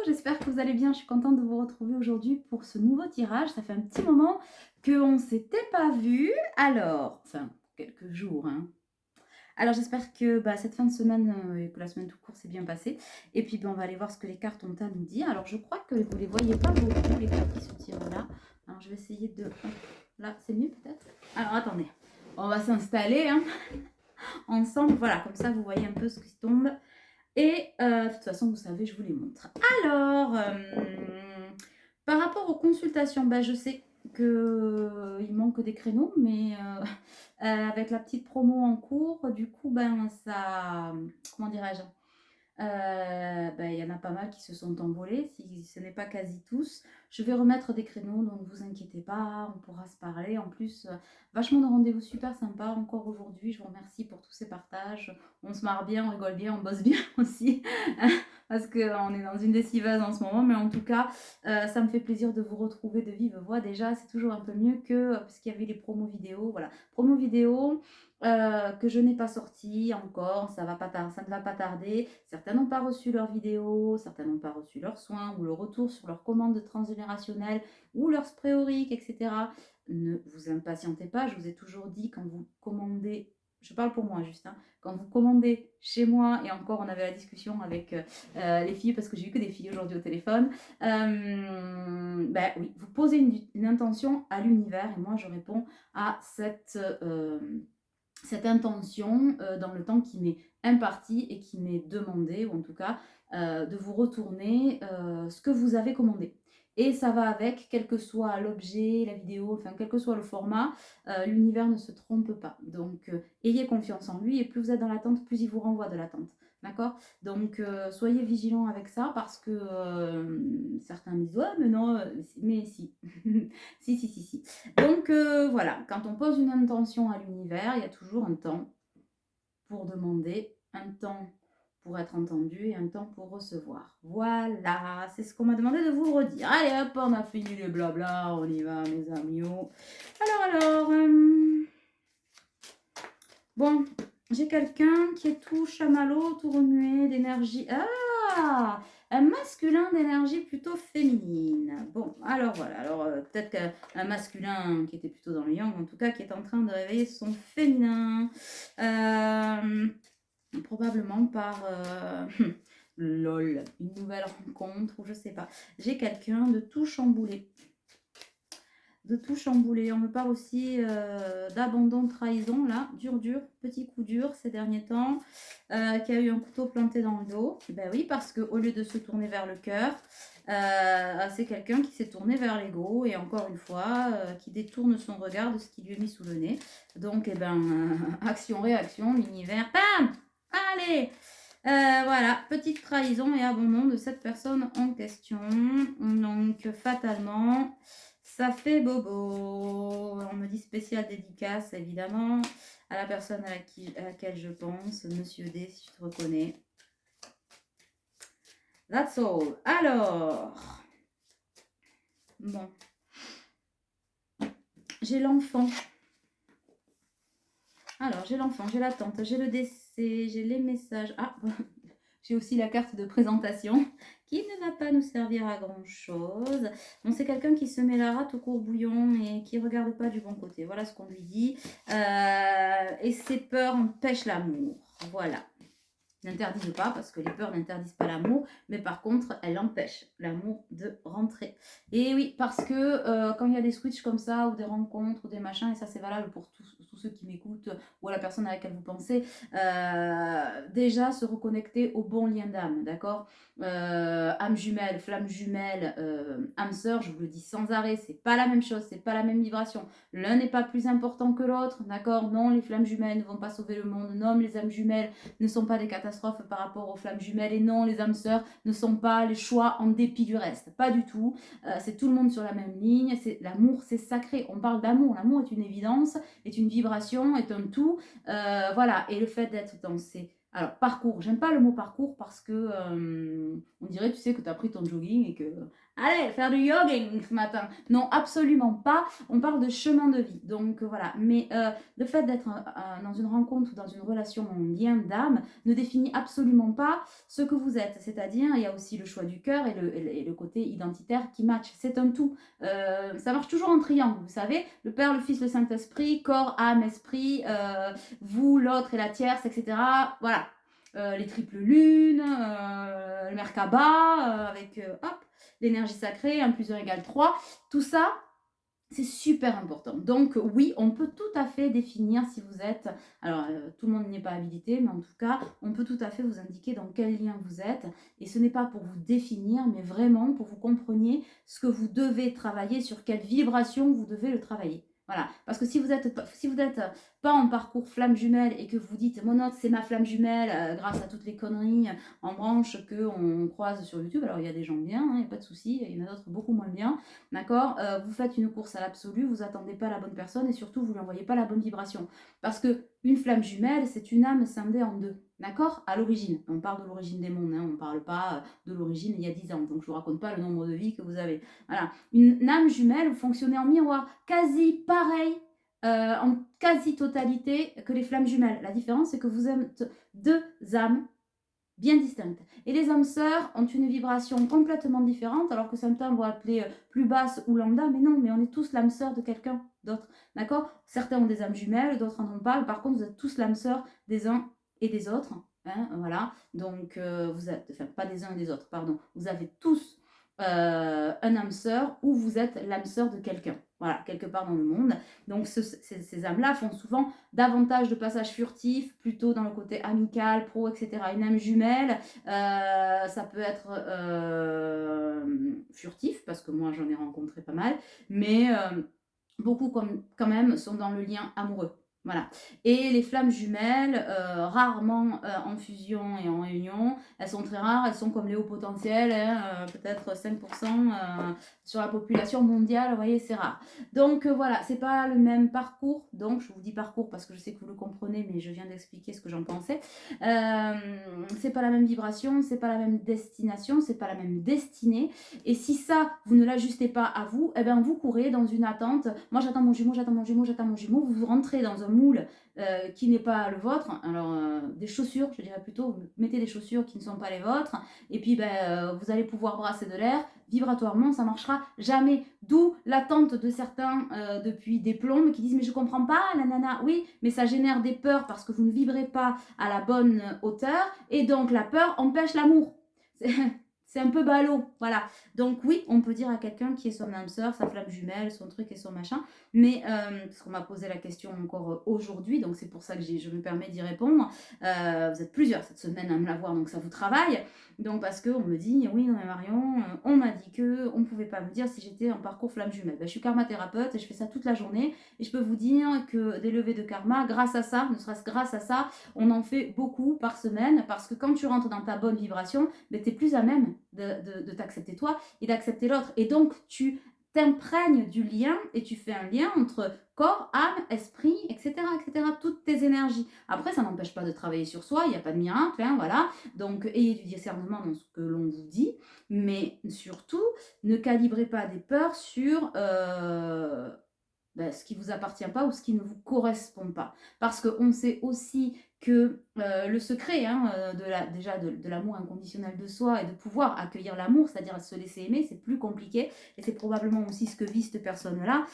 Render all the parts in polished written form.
j'espère que vous allez bien. Je suis contente de vous retrouver aujourd'hui pour ce nouveau tirage. Ça fait un petit moment qu'on ne s'était pas vu. Alors, enfin, quelques jours, hein. Alors, j'espère que cette fin de semaine et que la semaine tout court s'est bien passée. Et puis, on va aller voir ce que les cartes ont à nous dire. Alors, je crois que vous ne les voyez pas beaucoup, les cartes qui se tirent là. Alors, je vais essayer de... Là, c'est mieux peut-être. Alors, attendez. On va s'installer ensemble. Voilà, comme ça, vous voyez un peu ce qui tombe. Et de toute façon, vous savez, je vous les montre. Alors, par rapport aux consultations, je sais qu'il manque des créneaux, mais avec la petite promo en cours, du coup, ça, comment dirais-je, il y en a pas mal qui se sont envolés, si ce n'est pas quasi tous. Je vais remettre des créneaux, donc ne vous inquiétez pas, on pourra se parler. En plus, vachement de rendez-vous super sympas encore aujourd'hui. Je vous remercie pour tous ces partages. On se marre bien, on rigole bien, on bosse bien aussi, parce qu'on est dans une déciveuse en ce moment. Mais en tout cas, ça me fait plaisir de vous retrouver de vive voix. Déjà, c'est toujours un peu mieux que, parce qu'il y avait les promos vidéo. Voilà, promos vidéo. Que je n'ai pas sorti encore, ça ne va pas tarder. Certains n'ont pas reçu leurs vidéos, certains n'ont pas reçu leurs soins ou le retour sur leurs commandes transgénérationnelles ou leurs spray auriques, etc. Ne vous impatientez pas, je vous ai toujours dit quand vous commandez, je parle pour moi juste, hein, quand vous commandez chez moi, et encore on avait la discussion avec les filles, parce que j'ai eu que des filles aujourd'hui au téléphone, oui, vous posez une intention à l'univers et moi je réponds à cette intention dans le temps qui m'est imparti et qui m'est demandé, ou en tout cas de vous retourner ce que vous avez commandé. Et ça va avec, quel que soit l'objet, la vidéo, enfin quel que soit le format, l'univers ne se trompe pas. Donc ayez confiance en lui et plus vous êtes dans l'attente, plus il vous renvoie de l'attente. D'accord? Donc soyez vigilants avec ça parce que certains me disent ouais mais non, mais si. si. Donc voilà, quand on pose une intention à l'univers, il y a toujours un temps pour demander, un temps pour être entendu et un temps pour recevoir. Voilà, c'est ce qu'on m'a demandé de vous redire. Allez hop, on a fini les blabla, on y va mes amis. Alors, bon, j'ai quelqu'un qui est tout chamallow, tout remué d'énergie. Ah, un masculin d'énergie plutôt féminine. Bon, alors voilà. Alors peut-être qu'un masculin qui était plutôt dans le yang, en tout cas, qui est en train de réveiller son féminin. Probablement par lol, une nouvelle rencontre ou je sais pas. J'ai quelqu'un de tout chamboulé. De tout chambouler. On me parle aussi d'abandon, de trahison, là, dur, petit coup dur ces derniers temps, qui a eu un couteau planté dans le dos. Ben oui, parce qu'au lieu de se tourner vers le cœur, c'est quelqu'un qui s'est tourné vers l'ego et encore une fois, qui détourne son regard de ce qui lui est mis sous le nez. Donc, action-réaction, l'univers, bam, allez, voilà, petite trahison et abandon de cette personne en question. Donc, fatalement, ça fait bobo. On me dit spécial dédicace, évidemment, à la personne à laquelle je pense, Monsieur D, si tu te reconnais. That's all. Alors, bon, j'ai l'enfant. Alors, j'ai l'enfant, j'ai la tante, j'ai le décès, j'ai les messages. Ah, j'ai aussi la carte de présentation qui ne va pas nous servir à grand chose. Bon, c'est quelqu'un qui se met la rate au courbouillon et qui ne regarde pas du bon côté. Voilà ce qu'on lui dit. Et ses peurs empêchent l'amour. Voilà. N'interdisent pas parce que les peurs n'interdisent pas l'amour, mais par contre elles empêchent l'amour de rentrer. Et oui, parce que quand il y a des switches comme ça ou des rencontres ou des machins, et ça c'est valable pour tous ceux qui m'écoutent ou à la personne à laquelle vous pensez, déjà se reconnecter au bon lien d'âme, d'accord. Âme jumelle, flamme jumelle, âme sœur, je vous le dis sans arrêt, c'est pas la même chose, c'est pas la même vibration. L'un n'est pas plus important que l'autre, d'accord. Non, les flammes jumelles ne vont pas sauver le monde, non, les âmes jumelles ne sont pas des catastrophes par rapport aux flammes jumelles et non, les âmes sœurs ne sont pas les choix en dépit du reste. Pas du tout. C'est tout le monde sur la même ligne. L'amour, c'est sacré. On parle d'amour. L'amour est une évidence, est une vibration, est un tout. Voilà. Et le fait d'être dans ces... Alors, parcours, j'aime pas le mot parcours parce que on On dirait, tu sais, que tu as pris ton jogging et que... Allez, faire du jogging ce matin. Non, absolument pas. On parle de chemin de vie. Donc voilà. Mais le fait d'être dans une rencontre ou dans une relation en lien d'âme ne définit absolument pas ce que vous êtes. C'est-à-dire, il y a aussi le choix du cœur et le côté identitaire qui match. C'est un tout. Ça marche toujours en triangle, vous savez. Le Père, le Fils, le Saint-Esprit, corps, âme, esprit, vous, l'autre et la tierce, etc. Voilà. Les triples lunes, le Merkaba, avec hop, l'énergie sacrée, 1 + 1 = 3. Tout ça, c'est super important. Donc oui, on peut tout à fait définir si vous êtes... Alors, tout le monde n'est pas habilité, mais en tout cas, on peut tout à fait vous indiquer dans quel lien vous êtes. Et ce n'est pas pour vous définir, mais vraiment pour que vous compreniez ce que vous devez travailler, sur quelle vibration vous devez le travailler. Voilà, parce que si vous êtes pas en parcours flamme jumelle et que vous dites mon autre c'est ma flamme jumelle grâce à toutes les conneries en branche qu'on croise sur YouTube, alors il y a des gens bien, il n'y a pas de souci, il y en a d'autres beaucoup moins bien, d'accord, vous faites une course à l'absolu, vous attendez pas la bonne personne et surtout vous lui envoyez pas la bonne vibration. Parce que une flamme jumelle, c'est une âme scindée en deux, d'accord, à l'origine. On parle de l'origine des mondes, on ne parle pas de l'origine il y a 10 ans, donc je ne vous raconte pas le nombre de vies que vous avez. Voilà, une âme jumelle, vous fonctionnez en miroir, quasi pareil, en quasi-totalité que les flammes jumelles. La différence, c'est que vous êtes deux âmes bien distinctes. Et les âmes sœurs ont une vibration complètement différente, alors que certains vont appeler plus basse ou lambda, mais non, mais on est tous l'âme sœur de quelqu'un d'autre, d'accord? Certains ont des âmes jumelles, d'autres n'en ont pas, par contre, vous êtes tous l'âme sœur des uns et des autres, hein, voilà, donc vous êtes, enfin, pas des uns et des autres, pardon, vous avez tous un âme sœur ou vous êtes l'âme sœur de quelqu'un, voilà, quelque part dans le monde. Donc ces âmes-là font souvent davantage de passages furtifs, plutôt dans le côté amical, pro, etc. Une âme jumelle, ça peut être furtif, parce que moi j'en ai rencontré pas mal, mais beaucoup quand même sont dans le lien amoureux. Voilà. Et les flammes jumelles, rarement en fusion et en réunion, elles sont très rares, elles sont comme les hauts potentiels, hein, peut-être 5% sur la population mondiale, vous voyez, c'est rare. Donc voilà, c'est pas le même parcours, donc je vous dis parcours parce que je sais que vous le comprenez, mais je viens d'expliquer ce que j'en pensais. C'est pas la même vibration, c'est pas la même destination, c'est pas la même destinée. Et si ça, vous ne l'ajustez pas à vous, eh bien vous courez dans une attente. Moi j'attends mon jumeau, j'attends mon jumeau, j'attends mon jumeau. Vous rentrez dans un moule qui n'est pas le vôtre. Alors des chaussures, je dirais plutôt, vous mettez des chaussures qui ne sont pas les vôtres. Et puis vous allez pouvoir brasser de l'air. Vibratoirement, ça marchera jamais. D'où l'attente de certains depuis des plombes qui disent mais je comprends pas, la nana. Oui, mais ça génère des peurs parce que vous ne vibrez pas à la bonne hauteur. Et donc la peur empêche l'amour. C'est un peu ballot, voilà. Donc oui, on peut dire à quelqu'un qui est son âme sœur, sa flamme jumelle, son truc et son machin, mais parce qu'on m'a posé la question encore aujourd'hui, donc c'est pour ça que je me permets d'y répondre. Vous êtes plusieurs cette semaine à me la voir, donc ça vous travaille. Donc parce qu'on me dit, oui, non mais Marion, on m'a dit que on ne pouvait pas me dire si j'étais en parcours flamme jumelle. Ben, je suis karma-thérapeute et je fais ça toute la journée, et je peux vous dire que des levées de karma, grâce à ça, ne serait-ce grâce à ça, on en fait beaucoup par semaine, parce que quand tu rentres dans ta bonne vibration, ben, tu es plus à même de t'accepter toi et d'accepter l'autre. Et donc, tu t'imprègnes du lien et tu fais un lien entre corps, âme, esprit, etc., etc., toutes tes énergies. Après, ça n'empêche pas de travailler sur soi, il n'y a pas de miracle, hein, voilà. Donc, ayez du discernement dans ce que l'on vous dit, mais surtout, ne calibrez pas des peurs sur ce qui ne vous appartient pas ou ce qui ne vous correspond pas. Parce qu'on sait aussi que le secret de l'amour inconditionnel de soi et de pouvoir accueillir l'amour, c'est-à-dire se laisser aimer, c'est plus compliqué. Et c'est probablement aussi ce que vit cette personne-là.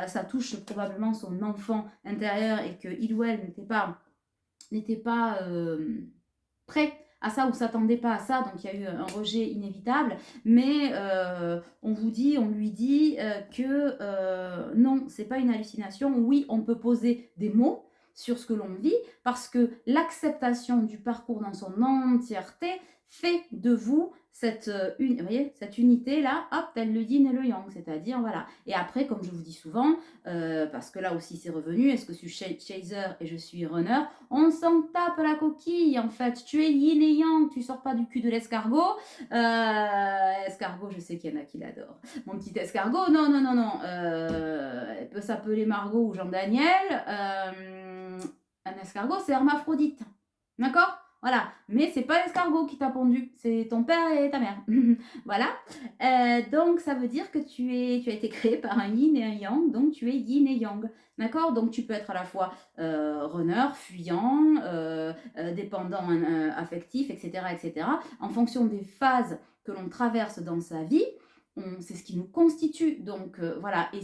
Ça touche probablement son enfant intérieur et qu'il ou elle n'était pas prêt à ça ou s'attendait pas à ça, donc il y a eu un rejet inévitable, mais on lui dit que non, c'est pas une hallucination. Oui, on peut poser des mots sur ce que l'on vit, parce que l'acceptation du parcours dans son entièreté fait de vous cette unité-là, hop, tel le yin et le yang, c'est-à-dire, voilà. Et après, comme je vous dis souvent, parce que là aussi c'est revenu, est-ce que je suis chaser et je suis runner? On s'en tape la coquille, en fait. Tu es yin et yang, tu sors pas du cul de l'escargot. Escargot, je sais qu'il y en a qui l'adorent. Mon petit escargot, non, non, non, non. Elle peut s'appeler Margot ou Jean-Daniel. Un escargot, c'est hermaphrodite. D'accord? Voilà, mais c'est pas l'escargot qui t'a pondu, c'est ton père et ta mère. Voilà. Donc ça veut dire que tu as été créé par un yin et un yang, donc tu es yin et yang. D'accord? Donc tu peux être à la fois runner, fuyant, dépendant, affectif, etc., etc. En fonction des phases que l'on traverse dans sa vie, c'est ce qui nous constitue. Donc voilà, et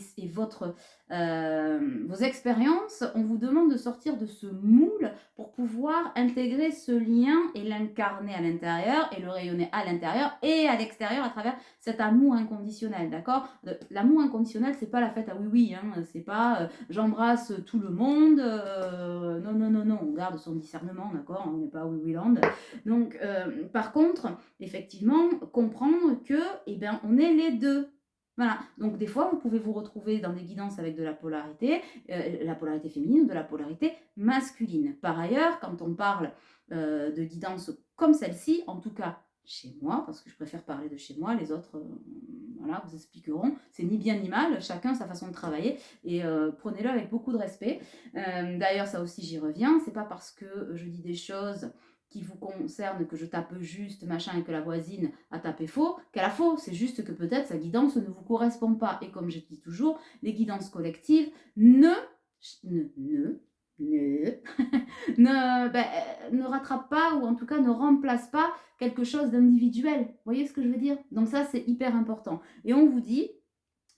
vos expériences, on vous demande de sortir de ce moule pour pouvoir intégrer ce lien et l'incarner à l'intérieur et le rayonner à l'intérieur et à l'extérieur à travers cet amour inconditionnel, d'accord? L'amour inconditionnel, c'est pas la fête à oui-oui, hein, c'est pas j'embrasse tout le monde, non, non, non, non, on garde son discernement, d'accord? On n'est pas à oui-oui-land. Donc, par contre, effectivement, comprendre que, eh ben, on est les deux. Voilà, donc des fois, vous pouvez vous retrouver dans des guidances avec de la polarité féminine ou de la polarité masculine. Par ailleurs, quand on parle de guidance comme celle-ci, en tout cas chez moi, parce que je préfère parler de chez moi, les autres, voilà, vous expliqueront, c'est ni bien ni mal, chacun sa façon de travailler, et prenez-le avec beaucoup de respect. D'ailleurs, ça aussi, j'y reviens, c'est pas parce que je dis des choses qui vous concerne, que je tape juste machin et que la voisine a tapé faux, qu'elle a faux. C'est juste que peut-être sa guidance ne vous correspond pas. Et comme je dis toujours, les guidances collectives ne, ne, ne rattrapent pas, ou en tout cas ne remplacent pas quelque chose d'individuel. Vous voyez ce que je veux dire? Donc ça, c'est hyper important. Et on vous dit,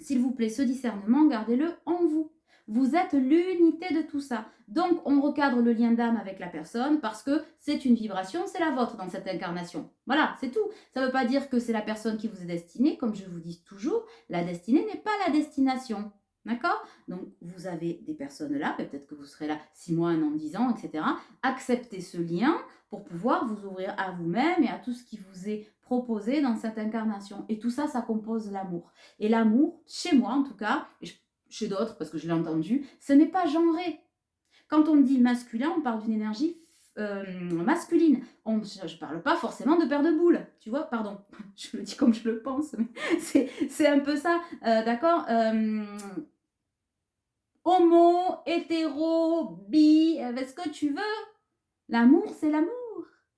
s'il vous plaît, ce discernement, gardez-le en vous. Vous êtes l'unité de tout ça. Donc, on recadre le lien d'âme avec la personne parce que c'est une vibration, c'est la vôtre dans cette incarnation. Voilà, c'est tout. Ça ne veut pas dire que c'est la personne qui vous est destinée. Comme je vous dis toujours, la destinée n'est pas la destination. D'accord? Donc, vous avez des personnes là, peut-être que vous serez là 6 mois, 1 an, 10 ans, etc. Acceptez ce lien pour pouvoir vous ouvrir à vous-même et à tout ce qui vous est proposé dans cette incarnation. Et tout ça, ça compose l'amour. Et l'amour, chez moi en tout cas, et chez d'autres, parce que je l'ai entendu, ce n'est pas genré. Quand on dit masculin, on parle d'une énergie masculine. Je ne parle pas forcément de paire de boules, tu vois, pardon, je le dis comme je le pense, mais c'est un peu ça, d'accord? Homo, hétéro, bi, ce que tu veux. L'amour, c'est l'amour,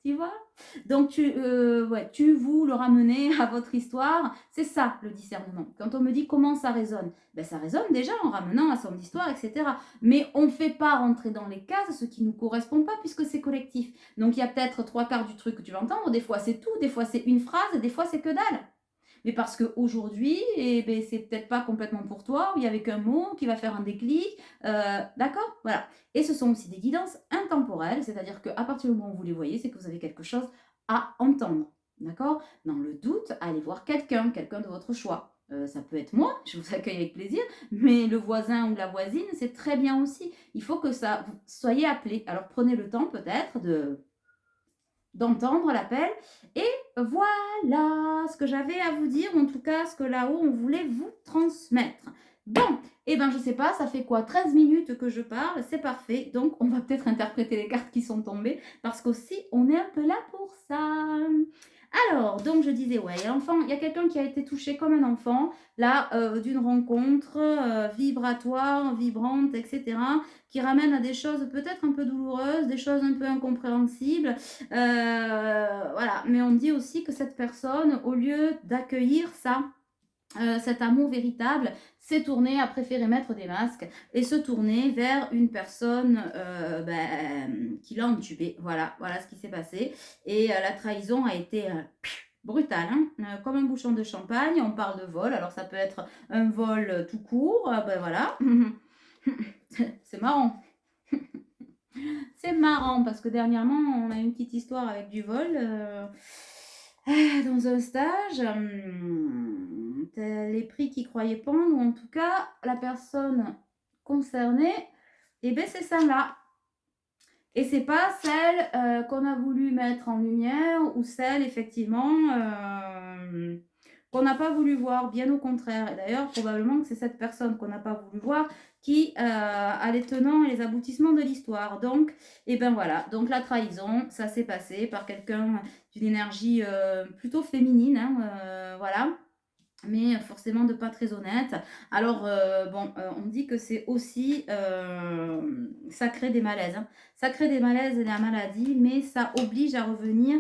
tu vois? Donc tu vous le ramenez à votre histoire, c'est ça le discernement. Quand on me dit comment ça résonne, ben ça résonne déjà en ramenant à son histoire, etc. Mais on ne fait pas rentrer dans les cases ce qui ne nous correspond pas puisque c'est collectif. Donc il y a peut-être 3/4 du truc que tu vas entendre, des fois c'est tout, des fois c'est une phrase, des fois c'est que dalle. Mais parce qu'aujourd'hui, eh ben, c'est peut-être pas complètement pour toi, ou il n'y avait qu'un mot qui va faire un déclic, d'accord? Voilà. Et ce sont aussi des guidances intemporelles, c'est-à-dire qu'à partir du moment où vous les voyez, c'est que vous avez quelque chose à entendre, d'accord? Dans le doute, allez voir quelqu'un de votre choix. Ça peut être moi, je vous accueille avec plaisir, mais le voisin ou la voisine, c'est très bien aussi. Il faut que ça, vous soyez appelé. Alors prenez le temps peut-être d'entendre l'appel. Et voilà ce que j'avais à vous dire, ou en tout cas ce que là-haut on voulait vous transmettre. Bon, et ben je sais pas, ça fait quoi, 13 minutes que je parle, c'est parfait. Donc on va peut-être interpréter les cartes qui sont tombées, parce qu'aussi on est un peu là pour ça. Alors, donc je disais, ouais, l'enfant, il y a quelqu'un qui a été touché comme un enfant, là, d'une rencontre vibratoire, vibrante, etc., qui ramène à des choses peut-être un peu douloureuses, des choses un peu incompréhensibles. Voilà, mais on dit aussi que cette personne, au lieu d'accueillir ça, cet amour véritable, s'est tourné, a préféré mettre des masques et se tourner vers une personne qui l'a entubé. Voilà, voilà ce qui s'est passé. Et la trahison a été brutale, hein, comme un bouchon de champagne. On parle de vol, alors ça peut être un vol tout court, ben voilà. C'est marrant. C'est marrant parce que dernièrement, on a eu une petite histoire avec du vol dans un stage. Les prix qu'ils croyaient pendre, ou en tout cas, la personne concernée, et ben c'est celle-là. Et c'est pas celle qu'on a voulu mettre en lumière ou celle, effectivement, qu'on n'a pas voulu voir, bien au contraire. Et d'ailleurs, probablement que c'est cette personne qu'on n'a pas voulu voir qui a les tenants et les aboutissements de l'histoire. Donc, et ben voilà. Donc la trahison, ça s'est passé par quelqu'un d'une énergie plutôt féminine, hein, voilà. mais forcément de pas très honnête. Alors, bon, on dit que c'est aussi, ça crée des malaises, hein. Ça crée des malaises et de la maladie, mais ça oblige à revenir,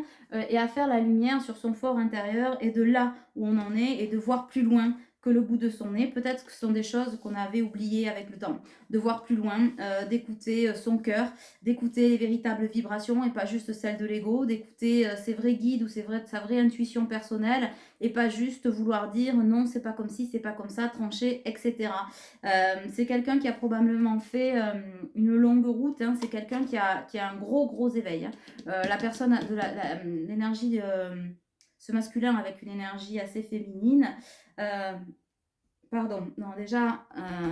et à faire la lumière sur son fort intérieur et de là où on en est et de voir plus loin que le bout de son nez. Peut-être que ce sont des choses qu'on avait oubliées avec le temps. De voir plus loin, d'écouter, son cœur, d'écouter les véritables vibrations et pas juste celles de l'ego, d'écouter, ses vrais guides ou sa vraie intuition personnelle et pas juste vouloir dire non, c'est pas comme ci, c'est pas comme ça, trancher, etc. C'est quelqu'un qui a probablement fait une longue route, hein. C'est quelqu'un qui a un gros éveil, hein. La personne, l'énergie, ce masculin avec une énergie assez féminine. Euh, Pardon, non, déjà,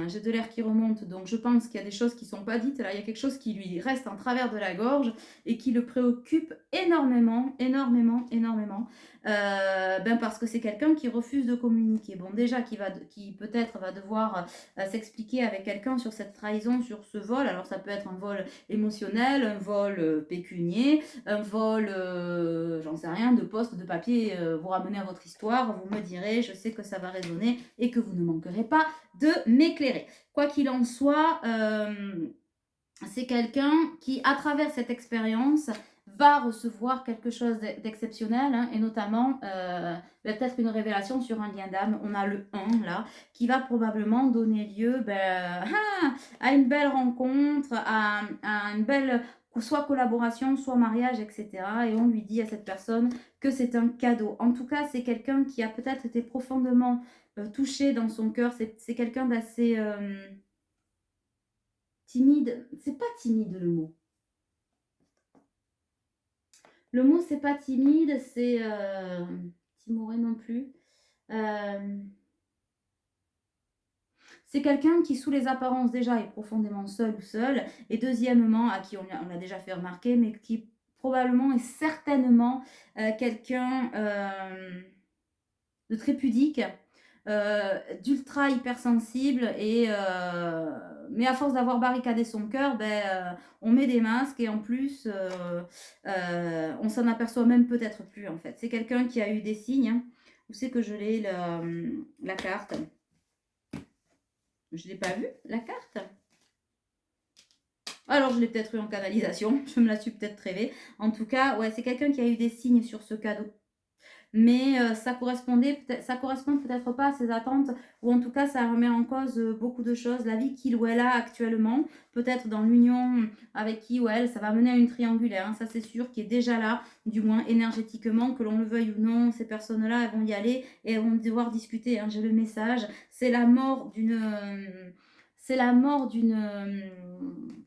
j'ai de l'air qui remonte, donc je pense qu'il y a des choses qui ne sont pas dites. Là, il y a quelque chose qui lui reste en travers de la gorge et qui le préoccupe énormément, énormément, énormément. Ben parce que c'est quelqu'un qui refuse de communiquer. Bon, déjà, qui peut-être va devoir s'expliquer avec quelqu'un sur cette trahison, sur ce vol. Alors, ça peut être un vol émotionnel, un vol pécunier, un vol, j'en sais rien, de poste, de papier. Vous ramenez à votre histoire, vous me direz, je sais que ça va résonner et que vous ne manquerez pas de m'éclairer. Quoi qu'il en soit, c'est quelqu'un qui, à travers cette expérience, va recevoir quelque chose d'exceptionnel, hein, et notamment peut-être une révélation sur un lien d'âme. On a le 1 là, qui va probablement donner lieu à une belle rencontre, à une belle soit collaboration, soit mariage, etc. Et on lui dit à cette personne que c'est un cadeau. En tout cas, c'est quelqu'un qui a peut-être été profondément touché dans son cœur. C'est quelqu'un d'assez timide. C'est pas timide le mot. Le mot, c'est pas timide, c'est timoré non plus. C'est quelqu'un qui, sous les apparences, déjà est profondément seul ou seule. Et deuxièmement, à qui on l'a déjà fait remarquer, mais qui probablement est certainement quelqu'un de très pudique, d'ultra hypersensible mais à force d'avoir barricadé son cœur, on met des masques et en plus on s'en aperçoit même peut-être plus en fait. C'est quelqu'un qui a eu des signes, hein. Où c'est que je l'ai la carte? Je l'ai pas vue la carte. Alors je l'ai peut-être eu en canalisation, je me la suis peut-être rêvée. En tout cas, ouais, c'est quelqu'un qui a eu des signes sur ce cadeau, mais ça correspond peut-être pas à ses attentes, ou en tout cas ça remet en cause beaucoup de choses, la vie qu'il ou elle a actuellement, peut-être dans l'union avec qui ou elle, ça va mener à une triangulaire, hein, ça c'est sûr, qui est déjà là, du moins énergétiquement, que l'on le veuille ou non, ces personnes-là, elles vont y aller et elles vont devoir discuter, hein, j'ai le message, c'est la mort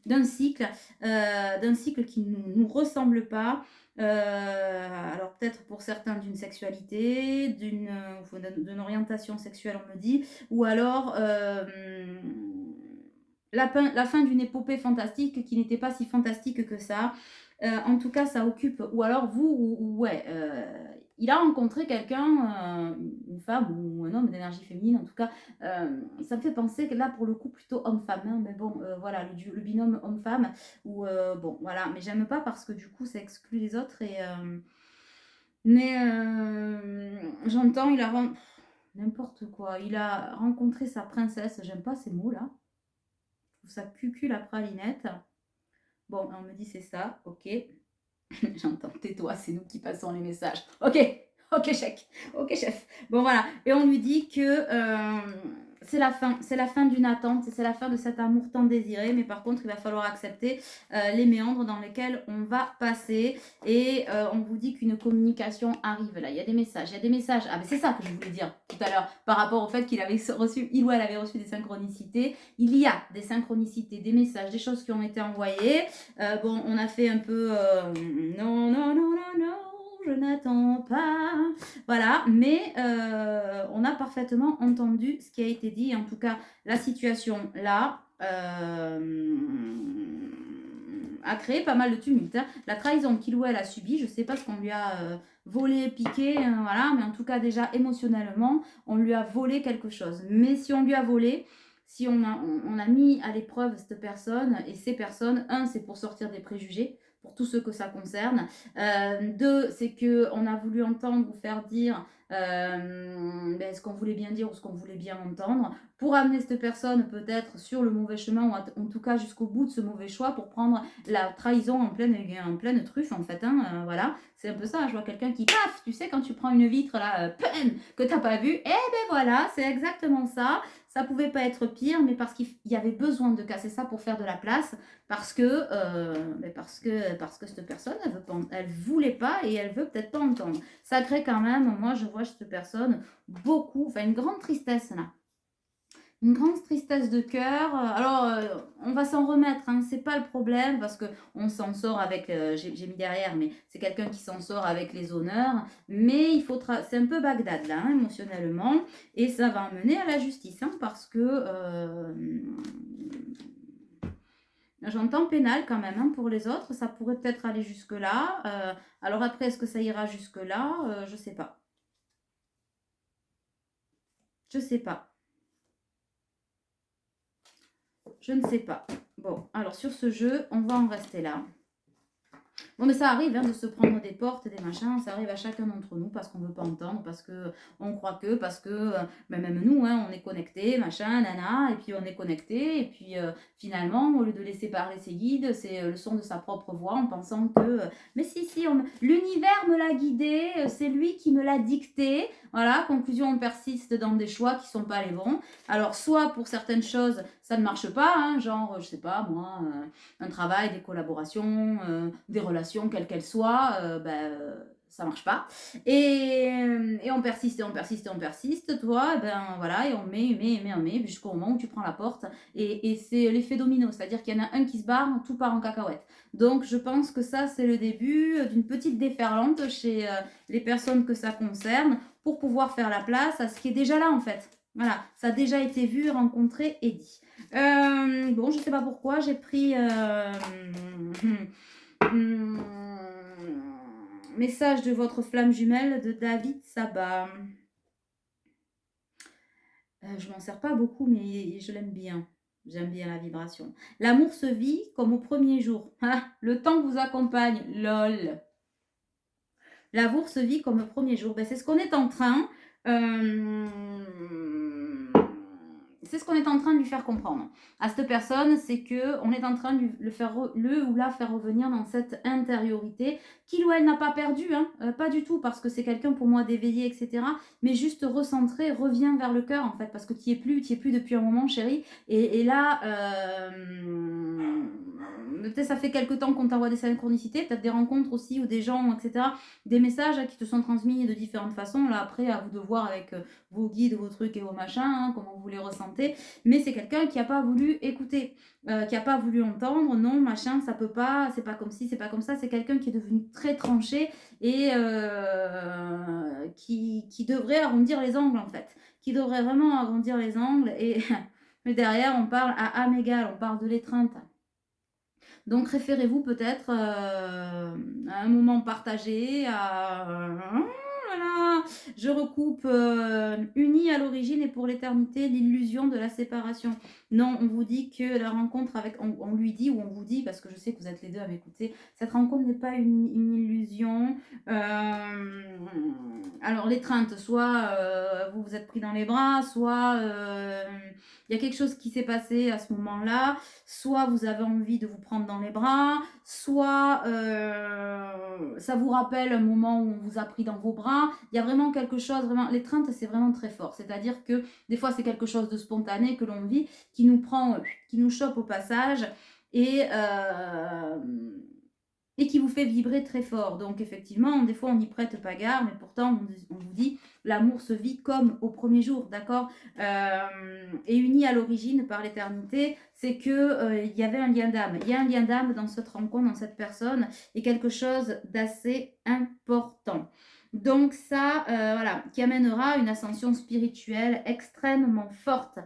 d'un cycle qui ne nous ressemble pas. Alors peut-être pour certains d'une sexualité, d'une orientation sexuelle, on me dit, ou alors la fin d'une épopée fantastique qui n'était pas si fantastique que ça. En tout cas, ça occupe, ou alors vous, ouais, il a rencontré quelqu'un, une femme ou un homme d'énergie féminine, en tout cas, ça me fait penser que là, pour le coup, plutôt homme-femme, hein, mais bon, voilà, le binôme homme-femme, ou bon, voilà, mais j'aime pas parce que du coup, ça exclut les autres, mais j'entends, n'importe quoi, il a rencontré sa princesse, j'aime pas ces mots-là, je trouve ça cucul la pralinette. Bon, on me dit c'est ça, ok. J'entends, tais-toi, c'est nous qui passons les messages. Ok, ok, chef. Ok, chef. Bon, voilà. Et on lui dit que c'est la fin d'une attente, c'est la fin de cet amour tant désiré, mais par contre, il va falloir accepter les méandres dans lesquels on va passer. Et on vous dit qu'une communication arrive là. Il y a des messages, il y a des messages. Ah, mais c'est ça que je voulais dire tout à l'heure, par rapport au fait qu'il avait reçu, il ou elle avait reçu des synchronicités. Il y a des synchronicités, des messages, des choses qui ont été envoyées. Bon, on a fait un peu non, non, non, non, non, je n'attends pas. Voilà, mais on a parfaitement entendu ce qui a été dit. En tout cas, la situation là a créé pas mal de tumulte, hein. La trahison qu'il ou elle a subie, je ne sais pas ce qu'on lui a volé, piqué, voilà, mais en tout cas, déjà émotionnellement, on lui a volé quelque chose. Mais si on lui a volé, si on a mis à l'épreuve cette personne et ces personnes, un, c'est pour sortir des préjugés, pour tous ceux que ça concerne. Deux, c'est qu'on a voulu entendre ou faire dire ce qu'on voulait bien dire ou ce qu'on voulait bien entendre, pour amener cette personne peut-être sur le mauvais chemin, ou en tout cas jusqu'au bout de ce mauvais choix, pour prendre la trahison en pleine truffe en fait. Voilà, c'est un peu ça, je vois quelqu'un qui, paf, tu sais quand tu prends une vitre là, que t'as pas vue, et ben voilà, c'est exactement ça. Ça pouvait pas être pire, mais parce qu'il y avait besoin de casser ça pour faire de la place, parce que cette personne, elle voulait pas et elle veut peut-être pas entendre. Ça crée quand même, moi je vois chez cette personne beaucoup, enfin une grande tristesse là. Une grande tristesse de cœur. Alors, on va s'en remettre, hein, c'est pas le problème parce qu'on s'en sort avec, j'ai mis derrière, mais c'est quelqu'un qui s'en sort avec les honneurs. Mais il faut, c'est un peu Bagdad là, hein, émotionnellement, et ça va emmener à la justice, hein, parce que j'entends pénal quand même, hein, pour les autres. Ça pourrait peut-être aller jusque-là. Alors après, est-ce que ça ira jusque-là? Je sais pas. Je sais pas. Je ne sais pas. Bon, alors sur ce jeu, on va en rester là. Bon, mais ça arrive, hein, de se prendre des portes, des machins, ça arrive à chacun d'entre nous parce qu'on ne veut pas entendre, parce qu'on croit parce que, même nous, hein, on est connecté, machin, nana, et puis on est connecté, et puis finalement, au lieu de laisser parler ses guides, c'est le son de sa propre voix en pensant que, mais si, l'univers me l'a guidé, c'est lui qui me l'a dicté. Voilà, conclusion, on persiste dans des choix qui ne sont pas les bons. Alors, soit pour certaines choses, ça ne marche pas, hein, genre, je sais pas, moi, un travail, des collaborations, des relations, quelles qu'elles soient, ça marche pas. Et on persiste, et on persiste, et on persiste, toi, voilà, et on met, jusqu'au moment où tu prends la porte. Et c'est l'effet domino, c'est-à-dire qu'il y en a un qui se barre, tout part en cacahuète. Donc, je pense que ça, c'est le début d'une petite déferlante chez les personnes que ça concerne, pour pouvoir faire la place à ce qui est déjà là, en fait. Voilà, ça a déjà été vu, rencontré et dit. Bon, je sais pas pourquoi, j'ai pris message de votre flamme jumelle de David Sabat. Je m'en sers pas beaucoup, mais je l'aime bien. J'aime bien la vibration. L'amour se vit comme au premier jour. Ah, le temps vous accompagne. Lol. L'amour se vit comme au premier jour. C'est ce qu'on est en train. C'est ce qu'on est en train de lui faire comprendre à cette personne, c'est que on est en train de le ou la faire revenir dans cette intériorité qu'il ou elle n'a pas perdu, hein, pas du tout, parce que c'est quelqu'un pour moi d'éveillé, etc. Mais juste recentré, revient vers le cœur en fait, parce que tu n'y es plus depuis un moment, chérie. Et là, peut-être ça fait quelque temps qu'on t'envoie des synchronicités, peut-être des rencontres aussi ou des gens, etc. Des messages qui te sont transmis de différentes façons. Là après, à vous de voir avec vos guides, vos trucs et vos machins, hein, comment vous les ressentez. Mais c'est quelqu'un qui n'a pas voulu écouter, qui n'a pas voulu entendre, non, machin, ça peut pas, c'est pas comme ci, c'est pas comme ça. C'est quelqu'un qui est devenu très tranché et qui devrait arrondir les angles, en fait. Qui devrait vraiment arrondir les angles. Mais derrière, on parle à âme égale, on parle de l'étreinte. Donc référez-vous peut-être à un moment partagé, voilà, je recoupe unis à l'origine et pour l'éternité l'illusion de la séparation. Non, on vous dit que la rencontre avec, on lui dit ou on vous dit, parce que je sais que vous êtes les deux à m'écouter, cette rencontre n'est pas une illusion. Alors l'étreinte, soit vous vous êtes pris dans les bras, soit il y a quelque chose qui s'est passé à ce moment-là, soit vous avez envie de vous prendre dans les bras, soit ça vous rappelle un moment où on vous a pris dans vos bras. Il y a vraiment quelque chose, vraiment, l'étreinte c'est vraiment très fort, c'est-à-dire que des fois c'est quelque chose de spontané que l'on vit, qui nous prend, qui nous chope au passage et qui vous fait vibrer très fort. Donc effectivement, des fois on n'y prête pas garde, mais pourtant on vous dit l'amour se vit comme au premier jour, d'accord, et uni à l'origine par l'éternité, c'est que il y avait un lien d'âme. Il y a un lien d'âme dans cette rencontre, dans cette personne, et quelque chose d'assez important. Donc ça, voilà, qui amènera une ascension spirituelle extrêmement forte.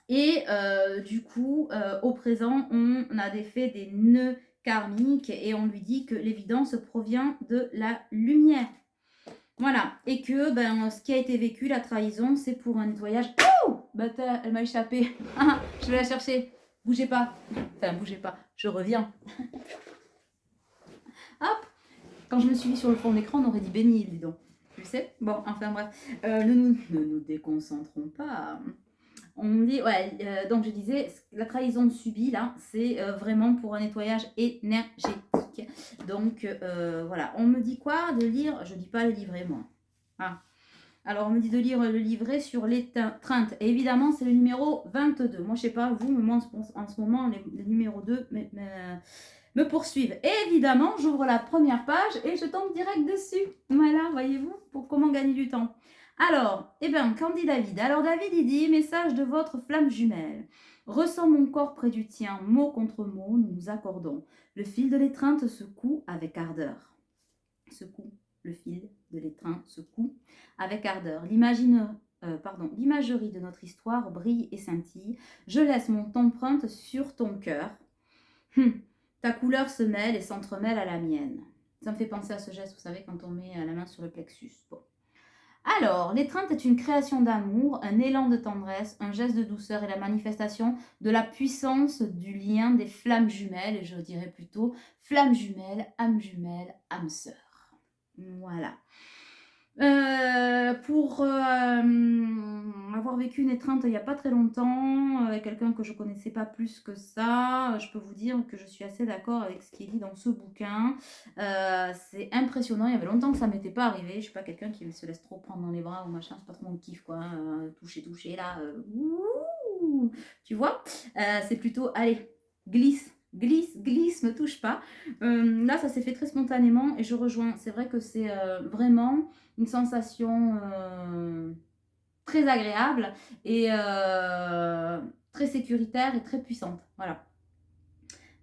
Et du coup, au présent, on a des nœuds karmiques et on lui dit que l'évidence provient de la lumière. Voilà, et que ce qui a été vécu, la trahison, c'est pour un nettoyage. Oh, elle m'a échappé. Je vais la chercher. Bougez pas. Enfin, bougez pas. Je reviens. Quand je me suis mis sur le fond d'écran, on aurait dit béni, dis donc. Tu sais. Bon, enfin bref. Ne nous déconcentrons pas. On dit, ouais, donc je disais, la trahison subie, là, c'est vraiment pour un nettoyage énergétique. Donc, voilà. On me dit quoi de lire? Je dis pas le livret, moi. Ah. Alors, on me dit de lire le livret sur l'étreinte. Et évidemment, c'est le numéro 22. Moi, je sais pas, vous, mais moi, en ce moment, les numéros 2 me poursuivent. Et évidemment, j'ouvre la première page et je tombe direct dessus. Voilà, voyez-vous, pour comment gagner du temps. Alors, eh bien, qu'en dit David? Alors, David, il dit, message de votre flamme jumelle. Ressens mon corps près du tien, mot contre mot, nous nous accordons. Le fil de l'étreinte secoue avec ardeur. Secoue, le fil de l'étreinte secoue avec ardeur. L'imagerie de notre histoire brille et scintille. Je laisse mon empreinte sur ton cœur. Ta couleur se mêle et s'entremêle à la mienne. Ça me fait penser à ce geste, vous savez, quand on met la main sur le plexus. Bon. Alors, l'étreinte est une création d'amour, un élan de tendresse, un geste de douceur et la manifestation de la puissance du lien des flammes jumelles, et je dirais plutôt flammes jumelles, âme sœur. Voilà. Pour avoir vécu une étreinte il n'y a pas très longtemps, avec quelqu'un que je ne connaissais pas plus que ça, je peux vous dire que je suis assez d'accord avec ce qui est dit dans ce bouquin. C'est impressionnant, il y avait longtemps que ça ne m'était pas arrivé. Je ne suis pas quelqu'un qui se laisse trop prendre dans les bras ou machin, c'est pas trop mon kiff quoi. Toucher là, tu vois. C'est plutôt, allez, glisse, me touche pas. Là, ça s'est fait très spontanément et je rejoins. C'est vrai que c'est vraiment une sensation très agréable et très sécuritaire et très puissante. Voilà.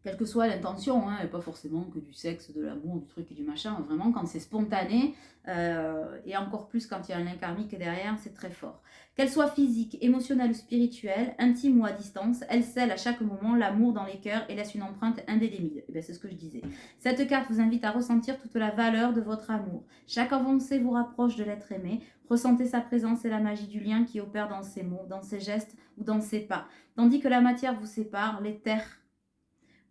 Quelle que soit l'intention, hein, et pas forcément que du sexe, de l'amour, du truc et du machin, vraiment quand c'est spontané, et encore plus quand il y a un lien karmique derrière, c'est très fort. Qu'elle soit physique, émotionnelle ou spirituelle, intime ou à distance, elle scelle à chaque moment l'amour dans les cœurs et laisse une empreinte indélébile. Et bien, c'est ce que je disais. Cette carte vous invite à ressentir toute la valeur de votre amour. Chaque avancée vous rapproche de l'être aimé. Ressentez sa présence et la magie du lien qui opère dans ses mots, dans ses gestes ou dans ses pas. Tandis que la matière vous sépare, les terres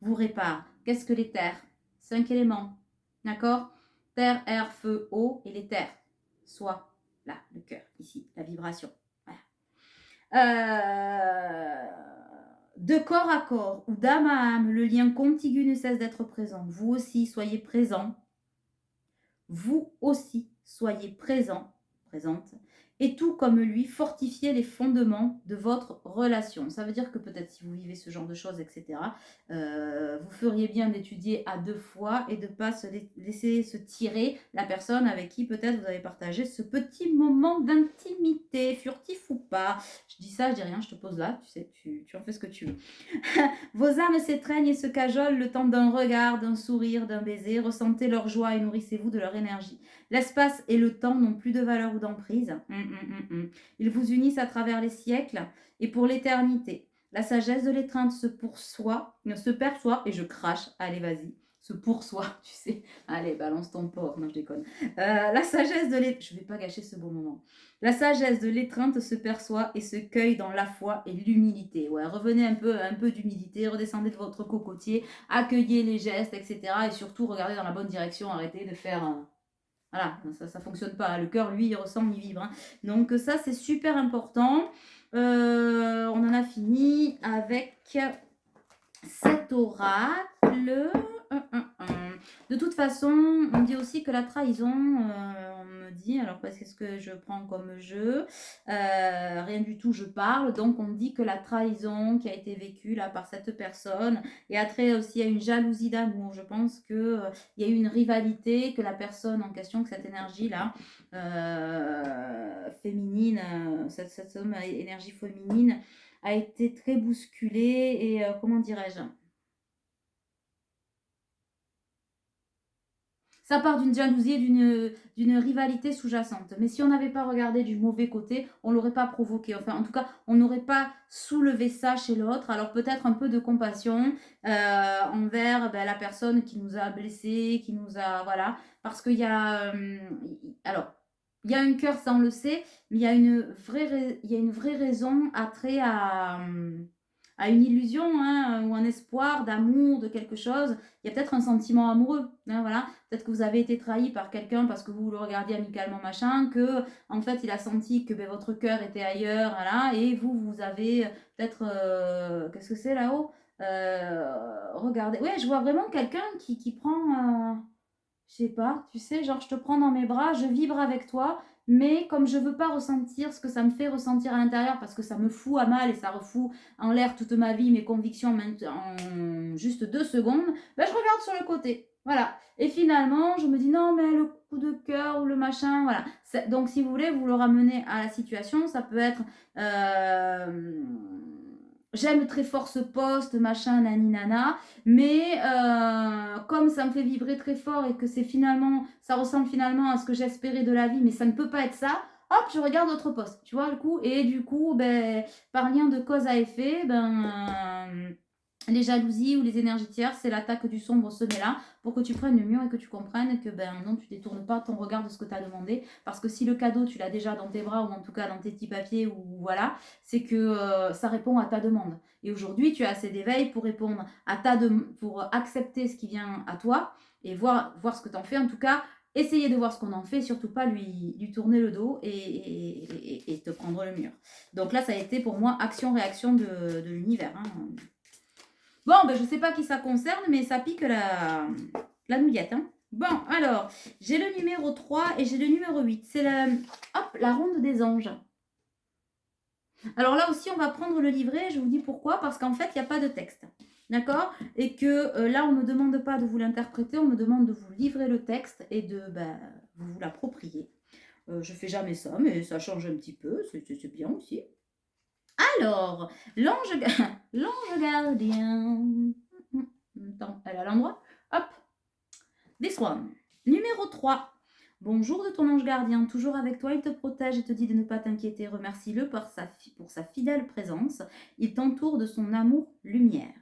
vous répare. Qu'est-ce que les terres? 5 éléments. D'accord? Terre, air, feu, eau et les terres. Soit là, le cœur, ici, la vibration. Voilà. De corps à corps ou d'âme à âme, le lien contigu ne cesse d'être présent. Vous aussi, soyez présent. Vous aussi, soyez présent, présente. Et tout comme lui, fortifiez les fondements de votre relation. Ça veut dire que peut-être si vous vivez ce genre de choses, etc., vous feriez bien d'étudier à 2 fois et de ne pas se laisser se tirer la personne avec qui peut-être vous avez partagé ce petit moment d'intimité, furtif ou pas. Je dis ça, je dis rien, je te pose là, tu sais, tu en fais ce que tu veux. Vos âmes s'étreignent et se cajolent le temps d'un regard, d'un sourire, d'un baiser. Ressentez leur joie et nourrissez-vous de leur énergie. L'espace et le temps n'ont plus de valeur ou d'emprise. Ils vous unissent à travers les siècles et pour l'éternité. La sagesse de l'étreinte se perçoit, et je crache, allez vas-y, se pourçoit, tu sais. Allez, balance ton porc, non je déconne. La sagesse de l'étreinte, je vais pas gâcher ce beau moment. La sagesse de l'étreinte se perçoit et se cueille dans la foi et l'humilité. Ouais, revenez un peu d'humilité, redescendez de votre cocotier, accueillez les gestes, etc. Et surtout, regardez dans la bonne direction, arrêtez de faire... Voilà, ça fonctionne pas. Le cœur, lui, il ressent, il vibre. Hein. Donc ça, c'est super important. On en a fini avec cet oracle. De toute façon, on dit aussi que la trahison, on me dit, alors qu'est-ce que je prends comme jeu? Rien du tout, je parle. Donc, on dit que la trahison qui a été vécue là par cette personne est attrait aussi à une jalousie d'amour. Je pense qu'il y a eu une rivalité, que la personne en question, que cette énergie-là, féminine, cette énergie féminine, a été très bousculée et comment dirais-je? Ça part d'une jalousie et d'une rivalité sous-jacente. Mais si on n'avait pas regardé du mauvais côté, on ne l'aurait pas provoqué. Enfin, en tout cas, on n'aurait pas soulevé ça chez l'autre. Alors peut-être un peu de compassion envers la personne qui nous a blessés, qui nous a... Voilà. Parce qu'il y a... alors, il y a un cœur, ça on le sait, mais il y a une vraie raison à trait à une illusion hein, ou un espoir d'amour, de quelque chose. Il y a peut-être un sentiment amoureux. Hein, voilà. Peut-être que vous avez été trahi par quelqu'un parce que vous le regardiez amicalement, machin, que en fait il a senti que ben, votre cœur était ailleurs, voilà, et vous avez peut-être... qu'est-ce que c'est là-haut regardez. Ouais, je vois vraiment quelqu'un qui prend... je sais pas, tu sais, genre je te prends dans mes bras, je vibre avec toi, mais comme je veux pas ressentir ce que ça me fait ressentir à l'intérieur parce que ça me fout à mal et ça refout en l'air toute ma vie, mes convictions en juste 2 secondes, ben je regarde sur le côté. Voilà. Et finalement, je me dis non, mais le coup de cœur ou le machin, voilà. Donc si vous voulez, vous le ramenez à la situation, ça peut être j'aime très fort ce poste, machin, nani nana. Mais comme ça me fait vibrer très fort et que c'est finalement, ça ressemble finalement à ce que j'espérais de la vie, mais ça ne peut pas être ça, hop, je regarde autre poste, tu vois le coup. Et du coup, ben, par lien de cause à effet, les jalousies ou les énergies tierces, c'est l'attaque du sombre se met là pour que tu prennes le mur et que tu comprennes que ben non, tu détournes pas ton regard de ce que tu as demandé. Parce que si le cadeau, tu l'as déjà dans tes bras ou en tout cas dans tes petits papiers ou voilà, c'est que ça répond à ta demande. Et aujourd'hui, tu as assez d'éveil pour répondre à pour accepter ce qui vient à toi et voir ce que tu en fais. En tout cas, essayer de voir ce qu'on en fait, surtout pas lui tourner le dos et te prendre le mur. Donc là, ça a été pour moi action-réaction de l'univers. Hein. Bon, ben, je ne sais pas qui ça concerne, mais ça pique la nouillette. Hein. Bon, alors, j'ai le numéro 3 et j'ai le numéro 8. C'est la ronde des anges. Alors là aussi, on va prendre le livret. Je vous dis pourquoi. Parce qu'en fait, il n'y a pas de texte. D'accord? Et que là, on ne me demande pas de vous l'interpréter. On me demande de vous livrer le texte et de vous l'approprier. Je ne fais jamais ça, mais ça change un petit peu. C'est bien aussi. Alors, l'ange gardien. Attends, elle est à l'endroit. Hop. This one. Numéro 3. Bonjour de ton ange gardien, toujours avec toi, il te protège et te dit de ne pas t'inquiéter. Remercie-le pour sa fidèle présence. Il t'entoure de son amour lumière.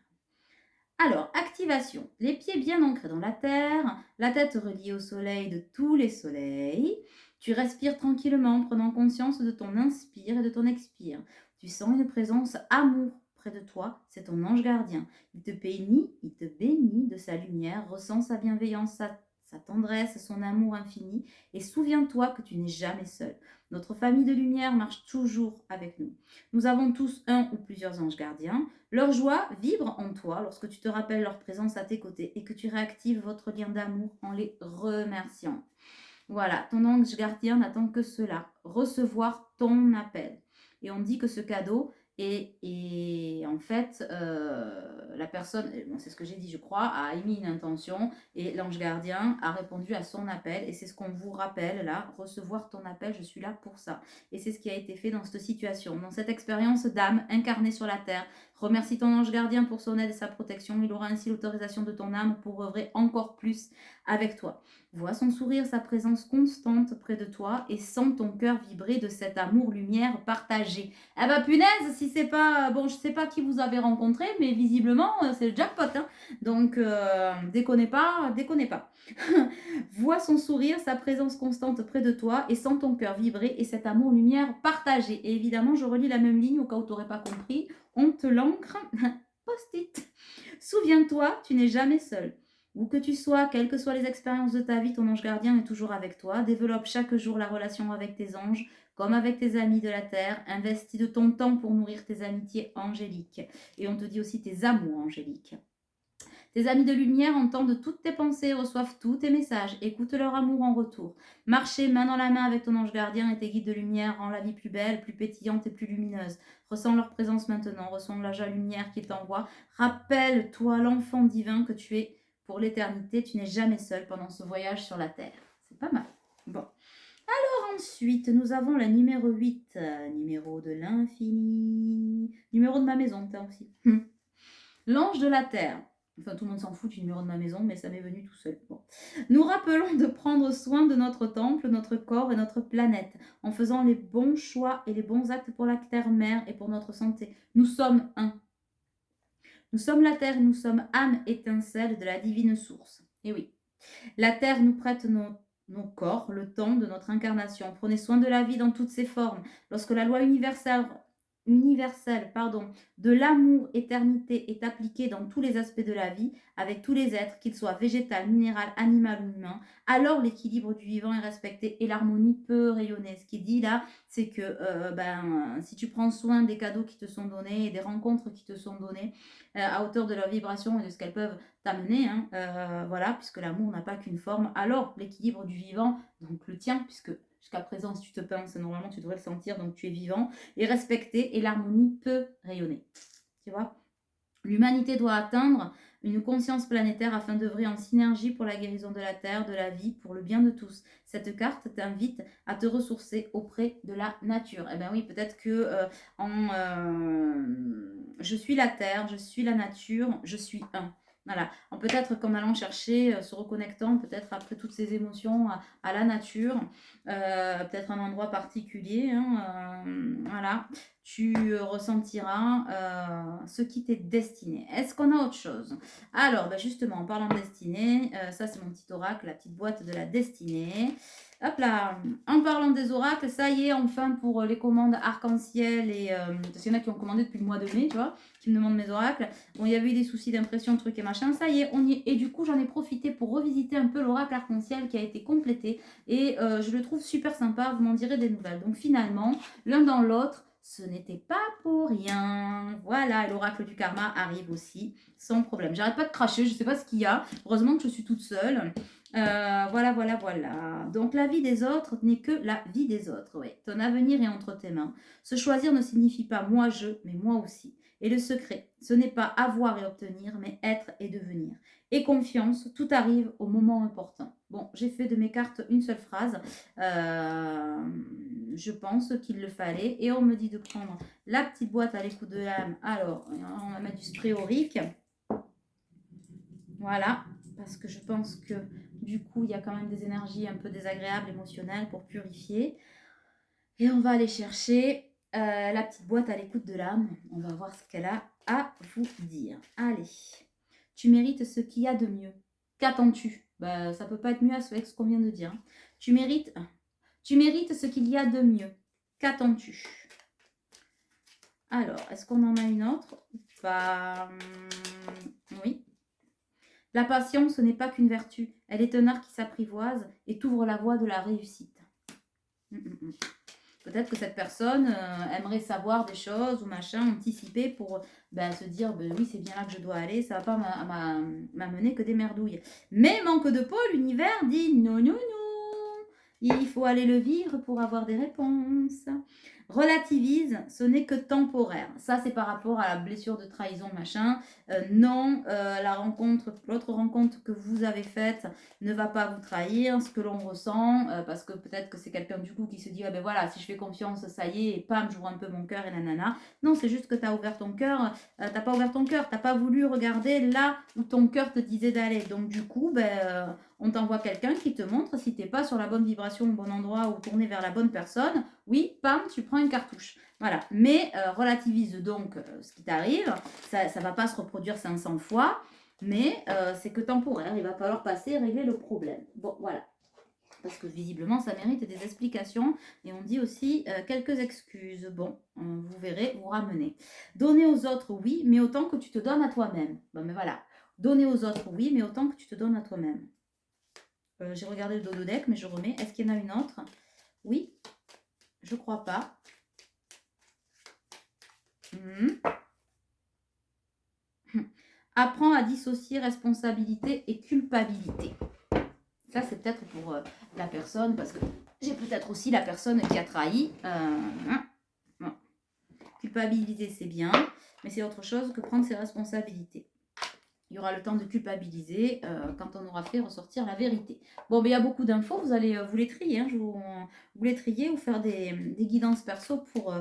Alors, activation. Les pieds bien ancrés dans la terre, la tête reliée au soleil de tous les soleils. Tu respires tranquillement en prenant conscience de ton inspire et de ton expire. Tu sens une présence amour près de toi, c'est ton ange gardien. Il te bénit de sa lumière, ressent sa bienveillance, sa tendresse, son amour infini. Et souviens-toi que tu n'es jamais seul. Notre famille de lumière marche toujours avec nous. Nous avons tous un ou plusieurs anges gardiens. Leur joie vibre en toi lorsque tu te rappelles leur présence à tes côtés et que tu réactives votre lien d'amour en les remerciant. Voilà, ton ange gardien n'attend que cela, recevoir ton appel. Et on dit que ce cadeau est en fait, la personne, c'est ce que j'ai dit je crois, a émis une intention et l'ange gardien a répondu à son appel et c'est ce qu'on vous rappelle là, recevoir ton appel, je suis là pour ça. Et c'est ce qui a été fait dans cette situation, dans cette expérience d'âme incarnée sur la terre. Remercie ton ange gardien pour son aide et sa protection, il aura ainsi l'autorisation de ton âme pour œuvrer encore plus avec toi. Vois son sourire, sa présence constante près de toi et sens ton cœur vibrer de cet amour-lumière partagé. Ah bah punaise, si c'est pas... Bon, je sais pas qui vous avez rencontré, mais visiblement, c'est le jackpot. Hein. Donc, déconnez pas, déconnez pas. Vois son sourire, sa présence constante près de toi et sens ton cœur vibrer et cet amour-lumière partagé. Et évidemment, je relis la même ligne au cas où tu n'aurais pas compris. On te l'ancre. Post-it. Souviens-toi, tu n'es jamais seul. Où que tu sois, quelles que soient les expériences de ta vie, ton ange gardien est toujours avec toi. Développe chaque jour la relation avec tes anges, comme avec tes amis de la terre. Investis de ton temps pour nourrir tes amitiés angéliques. Et on te dit aussi tes amours angéliques. Tes amis de lumière entendent toutes tes pensées, reçoivent tous tes messages, écoute leur amour en retour. Marcher main dans la main avec ton ange gardien et tes guides de lumière rend la vie plus belle, plus pétillante et plus lumineuse. Ressens leur présence maintenant, ressens la lumière qu'ils t'envoient. Rappelle-toi l'enfant divin que tu es pour l'éternité. Tu n'es jamais seul pendant ce voyage sur la terre. C'est pas mal. Bon. Alors ensuite, nous avons la numéro 8, numéro de l'infini. Numéro de ma maison, t'as aussi. L'ange de la terre. Enfin, tout le monde s'en fout du numéro de ma maison, mais ça m'est venu tout seul. Bon. Nous rappelons de prendre soin de notre temple, notre corps et notre planète, en faisant les bons choix et les bons actes pour la terre-mère et pour notre santé. Nous sommes un. Nous sommes la terre et nous sommes âme étincelle de la divine source. Et oui, la terre nous prête nos corps, le temps de notre incarnation. Prenez soin de la vie dans toutes ses formes. Lorsque la loi universelle universelle, pardon, de l'amour, éternité est appliquée dans tous les aspects de la vie, avec tous les êtres, qu'ils soient végétal, minéral, animal ou humain, alors l'équilibre du vivant est respecté et l'harmonie peut rayonner. Ce qui dit là, c'est que si tu prends soin des cadeaux qui te sont donnés et des rencontres qui te sont données à hauteur de leur vibration et de ce qu'elles peuvent t'amener, hein, voilà, puisque l'amour n'a pas qu'une forme, alors l'équilibre du vivant, donc le tien, puisque jusqu'à présent, si tu te pinces, normalement tu devrais le sentir, donc tu es vivant, est respecté et l'harmonie peut rayonner. Tu vois? L'humanité doit atteindre une conscience planétaire afin d'œuvrer en synergie pour la guérison de la Terre, de la vie, pour le bien de tous. Cette carte t'invite à te ressourcer auprès de la nature. Eh bien oui, peut-être que je suis la Terre, je suis la nature, je suis un. Voilà. Peut-être qu'en allant chercher, se reconnectant peut-être après toutes ces émotions à la nature, peut-être un endroit particulier, hein, voilà, tu ressentiras ce qui t'est destiné. Est-ce qu'on a autre chose? Alors, ben justement, en parlant de destinée, ça c'est mon petit oracle, la petite boîte de la destinée. Hop là, en parlant des oracles, ça y est, enfin pour les commandes arc-en-ciel, et parce qu'il y en a qui ont commandé depuis le mois de mai, tu vois, qui me demandent mes oracles. Bon, il y avait eu des soucis d'impression, trucs et machin, ça y est, on y est. Et du coup, j'en ai profité pour revisiter un peu l'oracle arc-en-ciel qui a été complété. Et je le trouve super sympa, vous m'en direz des nouvelles. Donc finalement, l'un dans l'autre, ce n'était pas pour rien. Voilà, et l'oracle du karma arrive aussi, sans problème. J'arrête pas de cracher, je ne sais pas ce qu'il y a. Heureusement que je suis toute seule. Voilà, voilà, voilà. Donc la vie des autres n'est que la vie des autres. Oui. Ton avenir est entre tes mains. Se choisir ne signifie pas moi je, mais moi aussi. Et le secret, ce n'est pas avoir et obtenir, mais être et devenir. Et confiance, tout arrive au moment important. Bon, j'ai fait de mes cartes une seule phrase. Je pense qu'il le fallait. Et on me dit de prendre la petite boîte à l'écoute de l'âme. Alors, on va mettre du spray aurique. Voilà, parce que je pense que du coup, il y a quand même des énergies un peu désagréables, émotionnelles pour purifier. Et on va aller chercher la petite boîte à l'écoute de l'âme. On va voir ce qu'elle a à vous dire. Allez, tu mérites ce qu'il y a de mieux. Qu'attends-tu? Ça ne peut pas être mieux avec ce qu'on vient de dire. Tu mérites ce qu'il y a de mieux. Qu'attends-tu? Alors, est-ce qu'on en a une autre? Oui. La patience, ce n'est pas qu'une vertu. Elle est un art qui s'apprivoise et t'ouvre la voie de la réussite. Peut-être que cette personne aimerait savoir des choses ou machin, anticiper pour se dire oui, c'est bien là que je dois aller, ça ne va pas m'amener que des merdouilles. Mais manque de peau, l'univers dit non, non, non. Il faut aller le vivre pour avoir des réponses. Relativise, ce n'est que temporaire. Ça, c'est par rapport à la blessure de trahison, machin. Non, l'autre rencontre que vous avez faite ne va pas vous trahir, ce que l'on ressent, parce que peut-être que c'est quelqu'un du coup qui se dit, ah ben voilà, si je fais confiance, ça y est, et pam, j'ouvre un peu mon cœur et nanana. Non, c'est juste que tu as ouvert ton cœur, t'as pas ouvert ton cœur, t'as pas voulu regarder là où ton cœur te disait d'aller. Donc du coup, on t'envoie quelqu'un qui te montre si t'es pas sur la bonne vibration, au bon endroit ou tourné vers la bonne personne. Oui, pam, tu prends une cartouche. Voilà. Mais relativise donc ce qui t'arrive. Ça ne va pas se reproduire 500 fois, mais c'est que temporaire. Il va falloir passer et régler le problème. Bon, voilà. Parce que visiblement, ça mérite des explications. Et on dit aussi quelques excuses. Bon, vous verrez, vous ramenez. Donner aux autres, oui, mais autant que tu te donnes à toi-même. Bon, mais voilà. Donner aux autres, oui, mais autant que tu te donnes à toi-même. J'ai regardé le dodo deck, mais je remets. Est-ce qu'il y en a une autre? Oui. Je crois pas. Apprends à dissocier responsabilité et culpabilité. Ça, c'est peut-être pour la personne, parce que j'ai peut-être aussi la personne qui a trahi. Bon. Culpabiliser, c'est bien, mais c'est autre chose que prendre ses responsabilités. Il y aura le temps de culpabiliser quand on aura fait ressortir la vérité. Bon, il y a beaucoup d'infos, vous allez vous les trier. Hein, vous les trier ou faire des guidances perso pour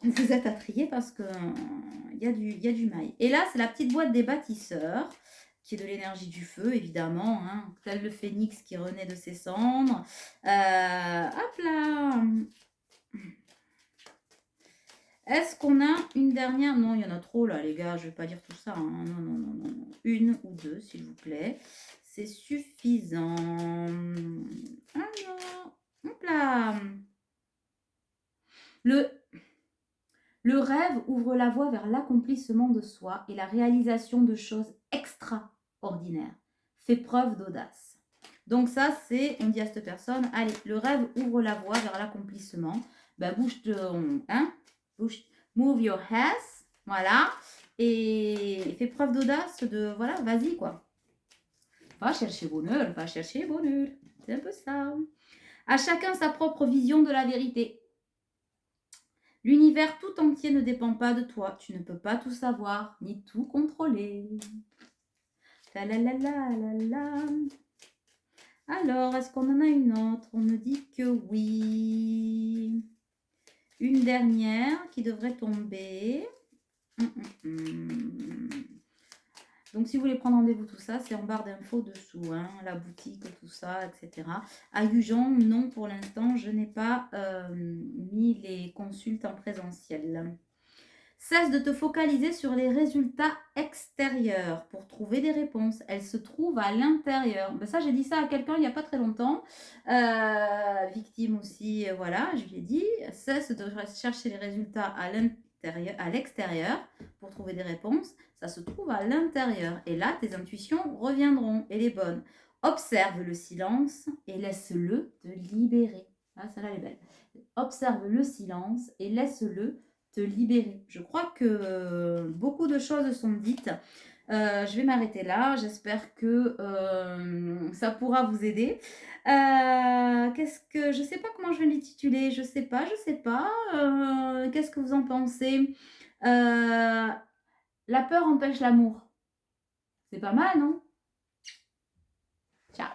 vous êtes à trier parce qu'il y a du mail. Et là, c'est la petite boîte des bâtisseurs qui est de l'énergie du feu, évidemment, hein, tel le phénix qui renaît de ses cendres. Hop là! Est-ce qu'on a une dernière? Non, il y en a trop là, les gars. Je ne vais pas dire tout ça. Hein. Non, non, non, non. Une ou deux, s'il vous plaît. C'est suffisant. Alors, hop là. Le Le rêve ouvre la voie vers l'accomplissement de soi et la réalisation de choses extraordinaires. Fais preuve d'audace. Donc ça, c'est, on dit à cette personne, allez, le rêve ouvre la voie vers l'accomplissement. Ben, bouge ton, bouge, move your ass, voilà, et fais preuve d'audace, de, voilà, vas-y, quoi. Va chercher bonheur, va chercher bonheur. C'est un peu ça. À chacun sa propre vision de la vérité. L'univers tout entier ne dépend pas de toi. Tu ne peux pas tout savoir, ni tout contrôler. La la la la la la. Alors, est-ce qu'on en a une autre? On me dit que oui. Une dernière qui devrait tomber. Donc, si vous voulez prendre rendez-vous, tout ça, c'est en barre d'infos dessous, hein, la boutique, tout ça, etc. À Gujan, non, pour l'instant, je n'ai pas mis les consultes en présentiel. Cesse de te focaliser sur les résultats extérieurs pour trouver des réponses. Elles se trouvent à l'intérieur. Ben ça, j'ai dit ça à quelqu'un il n'y a pas très longtemps. Victime aussi, voilà, je lui ai dit. Cesse de chercher les résultats à l'extérieur pour trouver des réponses. Ça se trouve à l'intérieur. Et là, tes intuitions reviendront, et les bonnes. Observe le silence et laisse-le te libérer. Ah, celle-là, elle est belle. Observe le silence et laisse-le te libérer. Je crois que beaucoup de choses sont dites. Je vais m'arrêter là. J'espère que ça pourra vous aider. Qu'est-ce que je sais pas comment je vais l'intituler. Je sais pas. Qu'est-ce que vous en pensez? La peur empêche l'amour. C'est pas mal, non? Ciao.